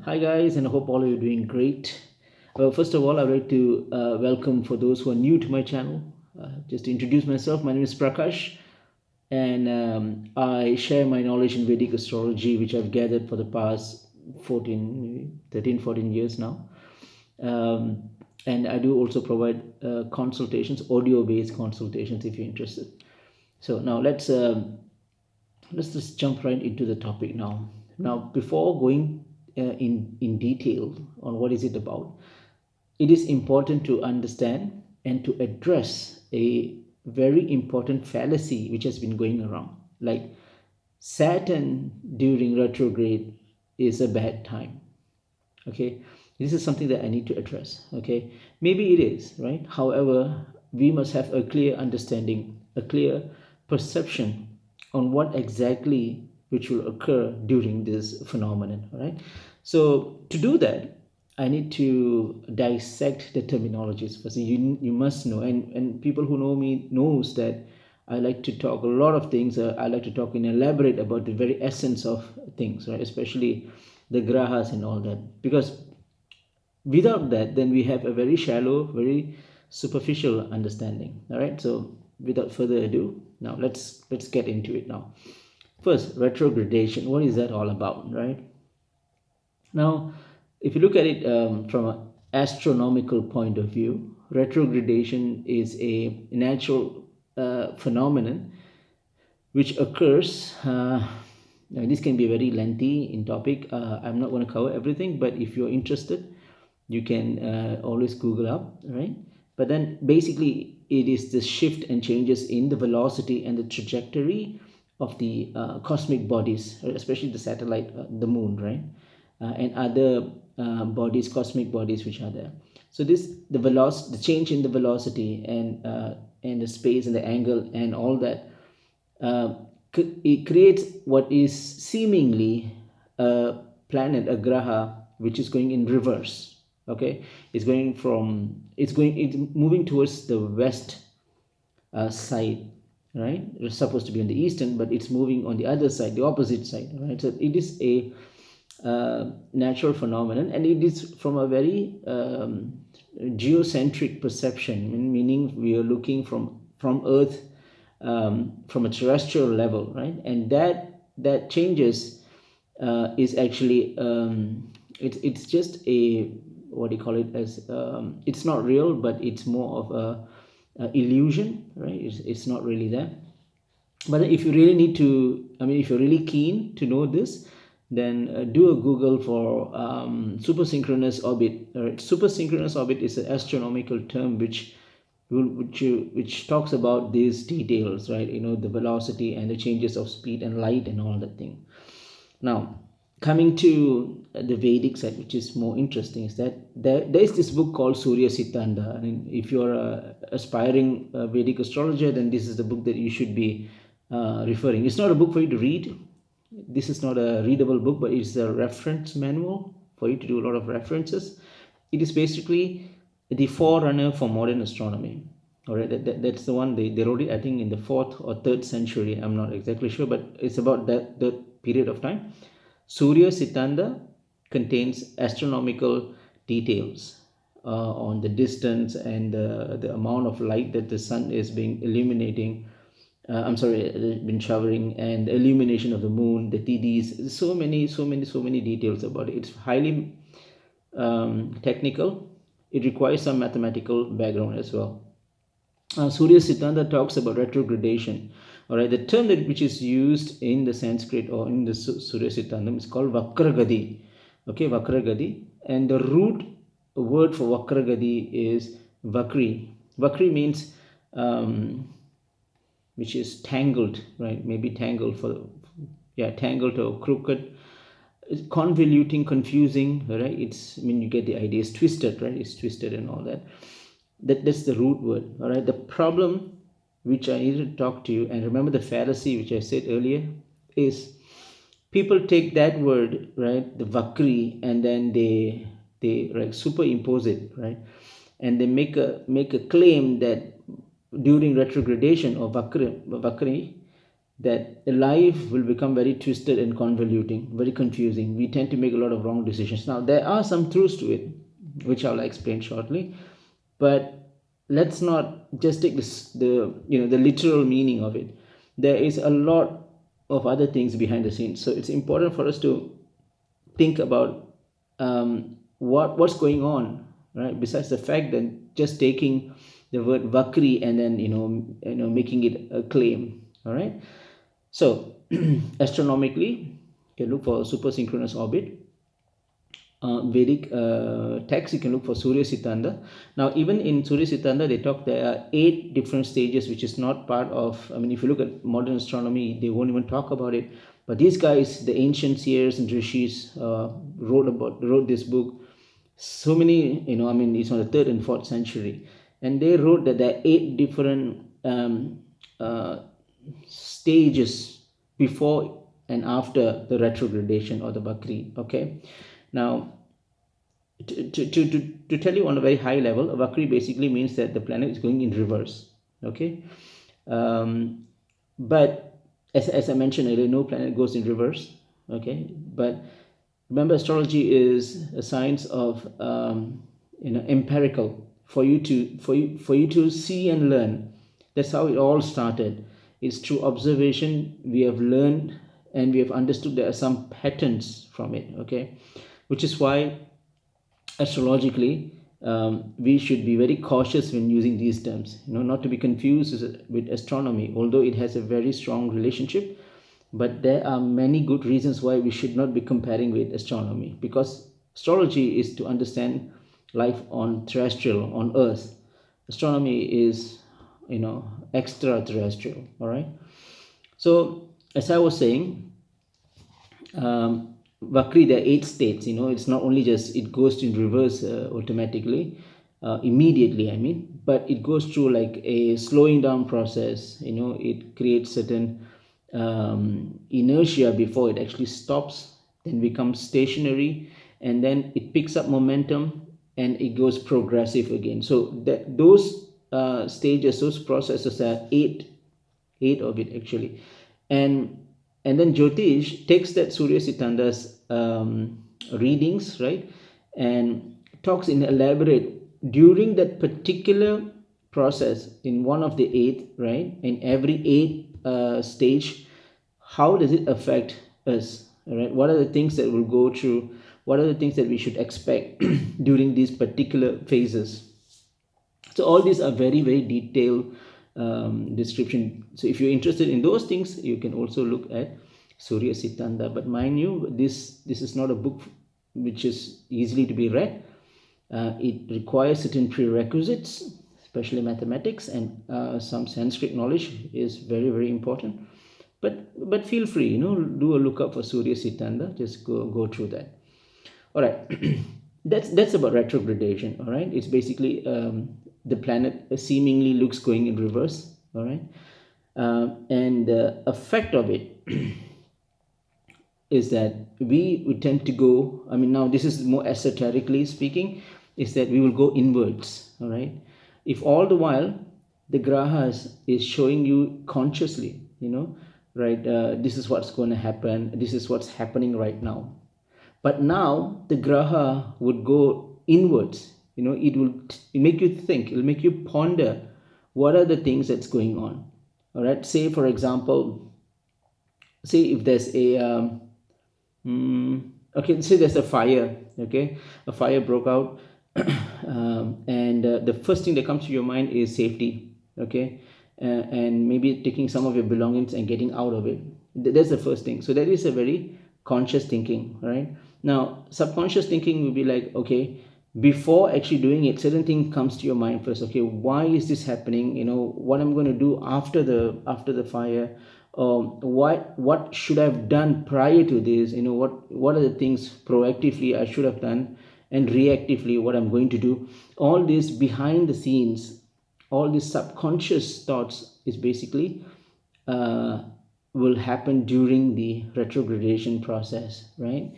Hi guys, and I hope all of you are doing great. First of all, I'd like to welcome for those who are new to my channel. Just to introduce myself, my name is Prakash, and I share my knowledge in Vedic astrology, which I've gathered for the past 14, maybe 13, 14 years now. Um, and I do also provide consultations, audio-based consultations, if you're interested. So now let's just jump right into the topic now. Now, before going in detail on what is it about, it is important to understand and to address a very important fallacy which has been going around. Like Saturn during retrograde is a bad time. Okay, this is something that I need to address. Okay, maybe it is right. However, we must have a clear understanding, a clear perception on what exactly which will occur during this phenomenon. All right, so to do that, I need to dissect the terminologies first. You must know, and people who know me knows that I like to talk a lot of things. I like to talk and elaborate about the very essence of things, right? Especially the grahas and all that. Because without that, then we have a very shallow, very superficial understanding. All right. So without further ado, now let's get into it now. First, retrogradation. What is that all about, right? Now, if you look at it from an astronomical point of view, retrogradation is a natural phenomenon which occurs. Now this can be very lengthy in topic. I'm not going to cover everything, but if you're interested, you can always Google up, right? But then basically, it is the shift and changes in the velocity and the trajectory of the cosmic bodies, right? Especially the satellite, the moon, right? And other bodies, cosmic bodies, which are there. So this the change in the velocity and the space and the angle and all that uh, it creates what is seemingly a planet, a graha, which is going in reverse. Okay, it's moving towards the west side, right? It's supposed to be on the eastern, but it's moving on the other side, the opposite side, right? So it is a natural phenomenon, and it is from a very geocentric perception, meaning we are looking from Earth, from a terrestrial level, right? And that changes is actually it's just a, what do you call it, as it's not real, but it's more of a illusion, right? It's not really there. But if you really need to, I mean, if you're really keen to know this, then do a Google for supersynchronous orbit. Supersynchronous orbit is an astronomical term which talks about these details, right? The velocity and the changes of speed and light and all that thing. Now, coming to the Vedic side, which is more interesting, is that there is this book called Surya Siddhanta. I mean, if you're a aspiring Vedic astrologer, then this is the book that you should be referring. It's not a book for you to read. This is not a readable book, but it's a reference manual for you to do a lot of references. It is basically the forerunner for modern astronomy. All right, that's the one they wrote it, I think, in the 4th or 3rd century. I'm not exactly sure, but it's about that period of time. Surya Siddhanta contains astronomical details on the distance and the amount of light that the sun is being illuminating. I'm sorry, been showering, and the illumination of the moon, the TDs. So many details about it. It's highly technical. It requires some mathematical background as well. Surya Siddhanta talks about retrogradation. All right, the term which is used in the Sanskrit or in the Surya Siddhanta is called Vakragadi. Okay, Vakragadi, and the root word for Vakragadi is Vakri. Vakri means which is tangled, right? Maybe tangled for, yeah, tangled or crooked, convoluting, confusing, right? It's, I mean, you get the idea. It's twisted, right? It's twisted and all that. That's the root word. All right. The problem which I need to talk to you, and remember the fallacy which I said earlier, is people take that word, right, the vakri, and then they like superimpose it, right, and they make a claim that during retrogradation or vakri, that life will become very twisted and convoluting, very confusing. We tend to make a lot of wrong decisions. Now, there are some truths to it, which I'll explain shortly, but let's not just take this, the literal meaning of it. There is a lot of other things behind the scenes. So it's important for us to think about what's going on, right? Besides the fact that just taking the word vakri and then making it a claim. All right. So astronomically, you can look for super synchronous orbit. Vedic text, you can look for Surya Sitanda. Now, even in Surya Sitanda, they talk there are 8 different stages, which is not part of. I mean, if you look at modern astronomy, they won't even talk about it. But these guys, the ancient seers and rishis, wrote this book. So many, I mean, it's on the 3rd and 4th century, and they wrote that there are 8 different stages before and after the retrogradation or the Bakri. Okay, now to tell you on a very high level, a Vakri basically means that the planet is going in reverse. Okay, but as I mentioned earlier, no planet goes in reverse. Okay, but remember, astrology is a science of empirical, for you to see and learn. That's how it all started. It's through observation we have learned and we have understood there are some patterns from it. Okay, which is why astrologically we should be very cautious when using these terms, not to be confused with astronomy, although it has a very strong relationship. But there are many good reasons why we should not be comparing with astronomy, because astrology is to understand life on terrestrial, on earth. Astronomy is extraterrestrial. All right. So as I was saying, Vakri, there are 8 states. It's not only just it goes in reverse automatically, immediately. I mean, but it goes through like a slowing down process. It creates certain inertia before it actually stops, then becomes stationary, and then it picks up momentum and it goes progressive again. So those stages, those processes are eight of it actually, and then Jyotish takes that Surya Sitanda's readings, right, and talks in elaborate during that particular process in one of the 8, right, in every 8 stage. How does it affect us? All right, what are the things that we'll go through? What are the things that we should expect during these particular phases? So all these are very, very detailed description. So if you're interested in those things, you can also look at Surya Sitanda. But mind you, this is not a book which is easily to be read. It requires certain prerequisites, especially mathematics, and some Sanskrit knowledge is very, very important. But feel free, do a lookup for Surya Sitanda. Just go through that. All right. That's about retrogradation. All right, it's basically the planet seemingly looks going in reverse. All right, and the effect of it is that we would tend to go, I mean, now this is more esoterically speaking, is that we will go inwards. All right, if all the while the grahas is showing you consciously, right, this is what's going to happen, this is what's happening right now. But now the graha would go inwards. It make you think, it will make you ponder what are the things that's going on. All right, say for example, say if there's a okay, say there's a fire. Okay, a fire broke out, and the first thing that comes to your mind is safety. Okay, and maybe taking some of your belongings and getting out of it. That's the first thing. So that is a very conscious thinking, right? Now subconscious thinking will be like, okay, before actually doing it, certain thing comes to your mind first. Okay, why is this happening? What I'm going to do after the fire. What should I have done prior to this? What are the things proactively I should have done, and reactively what I'm going to do. All this behind the scenes, all these subconscious thoughts is basically will happen during the retrogradation process, right?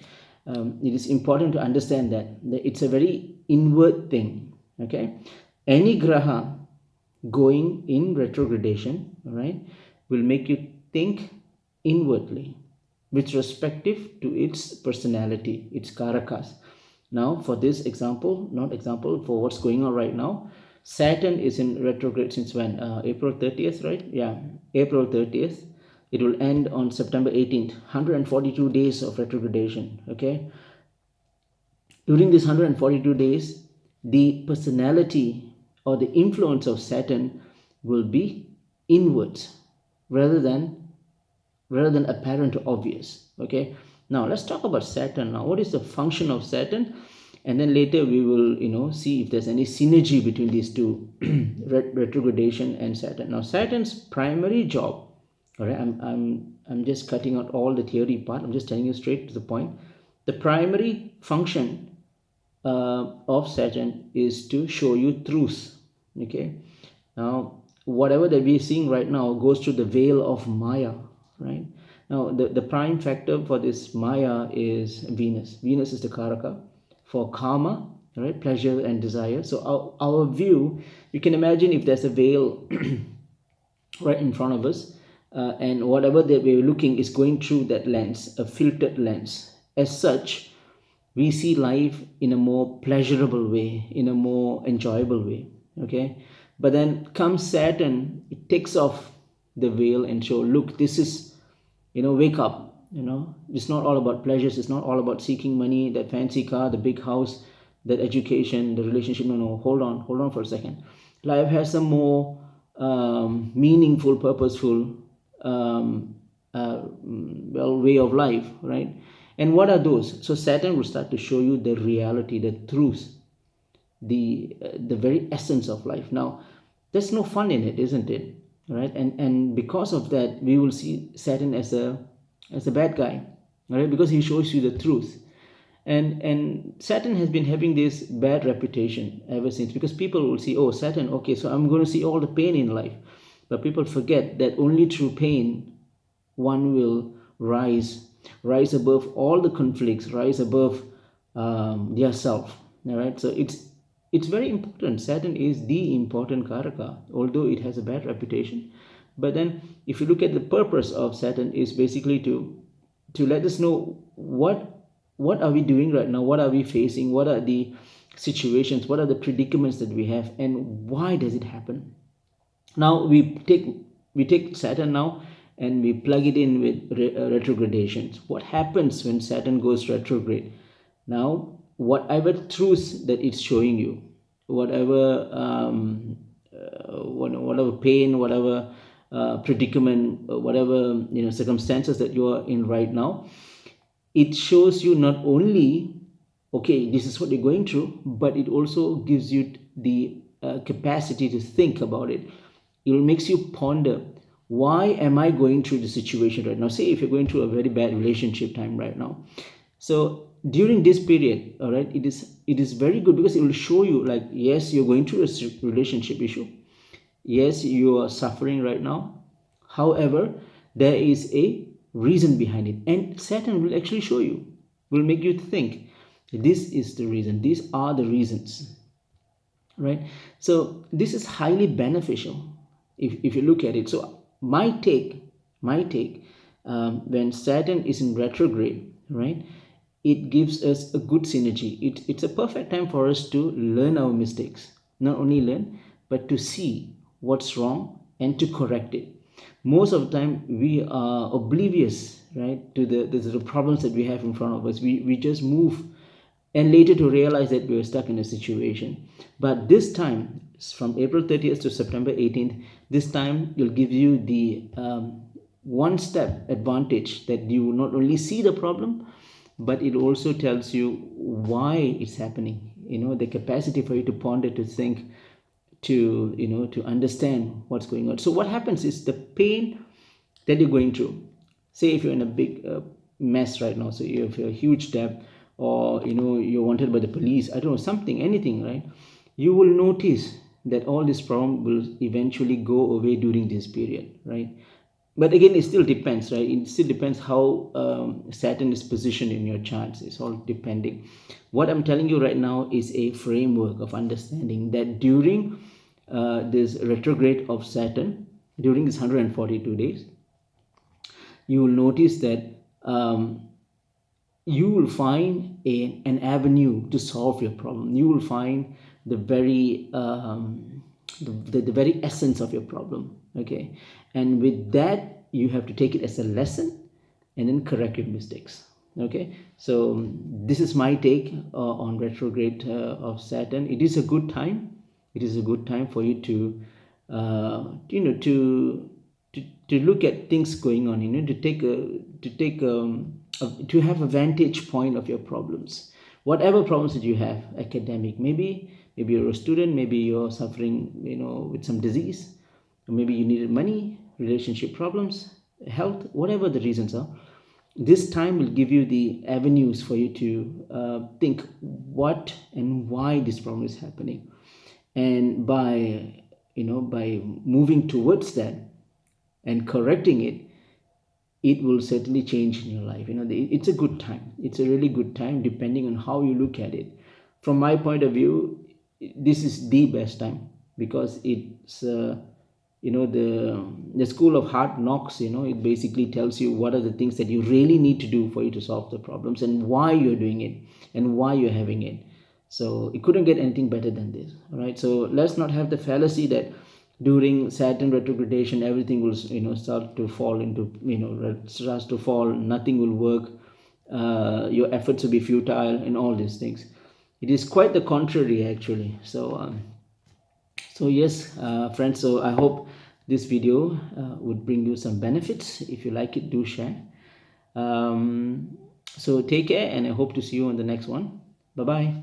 It is important to understand that it's a very inward thing. Okay, any graha going in retrogradation, all right, will make you think inwardly with respective to its personality, its karakas. Now, for this example, not example, for what's going on right now, Saturn is in retrograde since when? April 30th, right? Yeah, April 30th. It will end on September 18th. 142 days of retrogradation, okay? During these 142 days, the personality or the influence of Saturn will be inwards rather than apparent or obvious. Okay, now let's talk about Saturn. Now, what is the function of Saturn? And then later we will see if there's any synergy between these two, retrogradation and Saturn. Now, Saturn's primary job, all right, I'm just cutting out all the theory part. I'm just telling you straight to the point. The primary function of Saturn is to show you truth. Okay, now whatever that we're seeing right now goes through the veil of Maya, right? Now the prime factor for this Maya is Venus. Venus is the karaka for karma, right? Pleasure and desire. So our view, you can imagine if there's a veil right in front of us, and whatever that we're looking is going through that lens, a filtered lens. As such, we see life in a more pleasurable way, in a more enjoyable way. Okay, but then comes Saturn, it takes off the veil and show, look, this is, wake up. It's not all about pleasures. It's not all about seeking money, that fancy car, the big house, that education, the relationship. No, hold on for a second. Life has some more meaningful, purposeful way of life, right? And what are those? So Saturn will start to show you the reality, the truth, the very essence of life. Now, there's no fun in it, isn't it? Right? And because of that, we will see Saturn as a bad guy, right? Because he shows you the truth. And Saturn has been having this bad reputation ever since, because people will see, oh, Saturn, okay, so I'm going to see all the pain in life. But people forget that only through pain one will rise above all the conflicts, rise above their self. All right, so it's very important. Saturn is the important karaka, although it has a bad reputation. But then, if you look at the purpose of Saturn, is basically to let us know what are we doing right now, what are we facing, what are the situations, what are the predicaments that we have, and why does it happen. Now we take Saturn now and we plug it in with retrogradations. What happens when Saturn goes retrograde? Now, whatever truths that it's showing you, whatever whatever pain, whatever predicament, whatever circumstances that you are in right now, it shows you not only, okay, this is what you're going through, but it also gives you the capacity to think about it. It makes you ponder, why am I going through the situation right now? Say if you're going through a very bad relationship time right now. So during this period, all right, it is very good, because it will show you, like, yes, you're going through a relationship issue. Yes, you are suffering right now. However, there is a reason behind it, and Saturn will actually show you, will make you think, this is the reason, these are the reasons, right? So this is highly beneficial if you look at it. So my take, when Saturn is in retrograde, right, it gives us a good synergy. It's a perfect time for us to learn our mistakes. Not only learn, but to see what's wrong and to correct it. Most of the time we are oblivious, right, to the problems that we have in front of us. We just move, and later to realize that we are stuck in a situation. But this time, from April 30th to September 18th, this time will give you the one step advantage, that you not only see the problem, but it also tells you why it's happening. The capacity for you to ponder, to think, to understand what's going on. So what happens is, the pain that you're going through, say if you're in a big mess right now, so you have a huge debt, or you're wanted by the police, I don't know, something, anything, right? You will notice that all this problem will eventually go away during this period, right? But again, it still depends, right? It still depends how Saturn is positioned in your charts. It's all depending. What I'm telling you right now is a framework of understanding that during this retrograde of Saturn, during this 142 days, you will notice that um, you will find an avenue to solve your problem. You will find the very the very essence of your problem. Okay, and with that, you have to take it as a lesson and then correct your mistakes. Okay, so this is my take on retrograde of Saturn. It is a good time. It is a good time for you to to look at things going on, to have a vantage point of your problems, whatever problems that you have. Academic, maybe you're a student, maybe you're suffering with some disease, or maybe you needed money, relationship problems, health, whatever the reasons are. This time will give you the avenues for you to think what and why this problem is happening, and by moving towards that and correcting it, it will certainly change in your life. It's a good time. It's a really good time, depending on how you look at it. From my point of view, this is the best time, because it's the school of hard knocks. It basically tells you what are the things that you really need to do for you to solve the problems, and why you're doing it, and why you're having it. So it couldn't get anything better than this. All right, so let's not have the fallacy that during Saturn retrogradation everything will start to fall into, starts to fall, nothing will work, your efforts will be futile, and all these things. It is quite the contrary, actually. So yes, friends, so I hope this video would bring you some benefits. If you like it, do share. So take care, and I hope to see you on the next one. Bye bye.